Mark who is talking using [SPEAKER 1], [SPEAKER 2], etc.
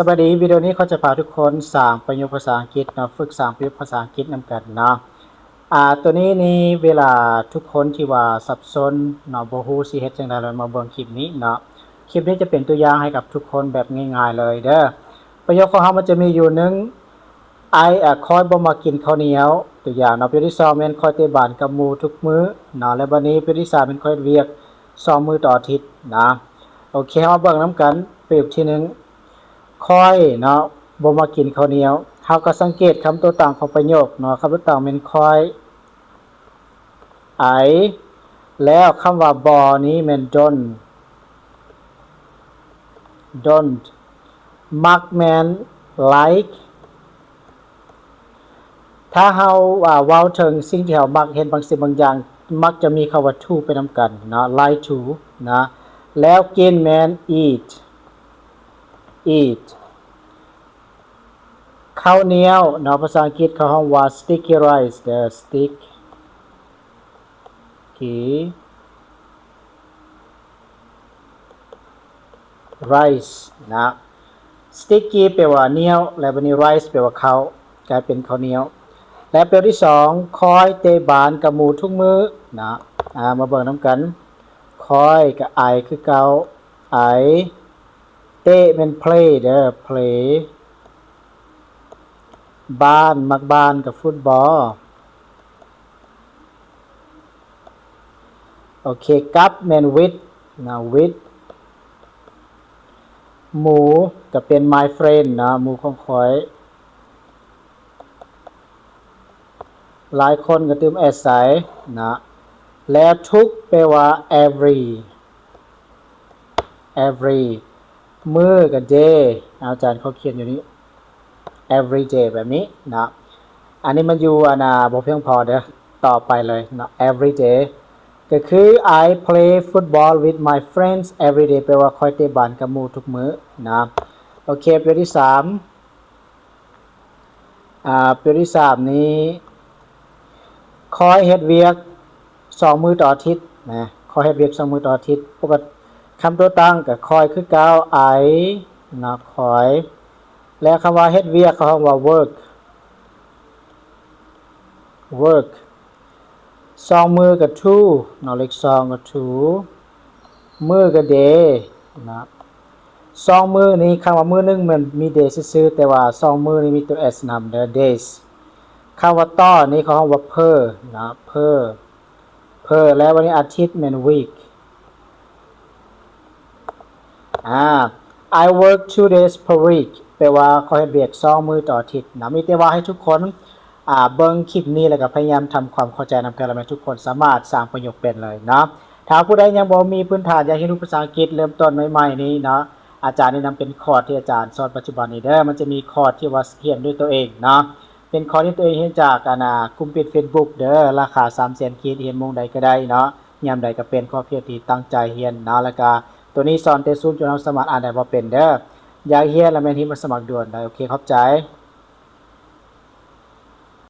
[SPEAKER 1] สวัสดีวิดีโอนี้เขาจะพาทุกคนสร้างประโยคภาษาอังกฤษเนาะฝึกสร้างประโยคภาษาอังกฤษนำกันเนาะตัวนี้นี่เวลาทุกคนที่ว่าสับสนเนาะบ่ฮู้สิเฮ็ดจังได๋แล้วมาเบิ่งคลิปนี้เนาะคลิปนี้จะเป็นตัวอย่างให้กับทุกคนแบบง่ายๆเลยเด้อประโยคของเฮามันจะมีอยู่1 I คอยบ่มากินข้าวเหนียวตัวอย่างเนาะประโยคที่2แม่นคอยเตะบ้านกับหมู่ทุกมื้อเนาะและบัดนี้ประโยคที่3เป็นคอยเวียก2มื้อต่ออาทิตย์นะโอเคเฮาเบิ่งนํกันประโยคที่1คอยเนาะบ่มากินข้าวเหนียวเฮาก็สังเกตคำตัวต่างของประโยคเนาะคำตัวต่างเป็นคอย I แล้วคำว่าบ่นี้แม่น don't มักแม่น like ถ้าเฮาเว้าถึงสิ่งที่เฮามักเห็นบางสิ่งบางอย่างมักจะมีคำว่า to ไปนำกันเนาะ like to นะแล้วกินแม่น eat ข้าวเหนียวเนาะภาษาอังกฤษเขาห้องว่า sticky rice the sticky rice นะ sticky แปลว่าเหนียวและบัดนี้ rice แปลว่าข้าวกลายเป็นข้าวเหนียวและประโยคที่2คอยเตะบานกับหมู่ทุกมื้อนะมาเบิ่งนำกันคอยกับ I คือเก่า I เตะเป็น play เด้อ play บ้านมักบ้านกับฟุตบอลโอเคกับแม่น with นะ with หมูก็เป็น my friend นะหมู่ของข้อยหลายคนก็เติม s ใส่นะแล้วทุกแปลว่า every มื้อกับ day อาจารย์เขาเขียนอยู่นี้ every day แบบนี้นะอันนี้มันอยู่บ่เพียงพอเด้อต่อไปเลยนะ every day ก็คือ I play football with my friends every day แปลว่าคอยเตะบอลกับหมู่ทุกมื้อนะโอเคประโยคที่3ประโยคที่3นี้คอยเฮ็ดเวียก2มื้อต่ออาทิตย์นะคอยเฮ็ดเวียก2มื้อต่ออาทิตย์ปกติคำตัวตั้งก็คอยคือเก่า I นะคอยแล้วคำว่าเฮ็ดเวียกเขาเรียกว่า work 2มือกับ two เนาะเลข2กับ two มือกับ day นะ2มือนี้คำว่ามือนึงมันมี day ซื่อๆแต่ว่า2มือนี้มีตัว s นำเด้อ days คำว่าต่อนี้เขาเรียกว่า per นะ per แล้ววันนี้อาทิตย์เป็น week I work 2 days per week แปลว่าเขาเฮ็ดเวียก2มื้อต่ออาทิตย์นะมีแต่ว่าให้ทุกคนเบิ่งคลิปนี้แล้วก็พยายามทำความเข้าใจนำกันแล้วให้ทุกคนสามารถสร้างประโยคเป็นเลยเนาะถ้าผู้ใดยังบ่มีพื้นฐานอยากเรียนรู้ภาษาอังกฤษเริ่มต้นใหม่ๆนี้เนาะอาจารย์แนะนำเป็นคอร์สที่อาจารย์สอนปัจจุบันนี้เด้อมันจะมีคอร์สที่ว่าเรียนด้วยตัวเองเนาะเป็นคอร์สที่ตัวเองเรียนจากกลุ่มปิด Facebook เด้อราคา 300,000 คิดเรียนโมงใดก็ได้เนาะยามใดก็เป็นข้อเพียรที่ตั้งใจเรียนเนาะแล้วก็ตัวนี้สอนแต่ศูนย์จนเราสามารถอ่านได้บ่เป็นเด้ออยากเรียนแล้วแม่นที่มาสมัครด่วนได้โอเคเข้าใจ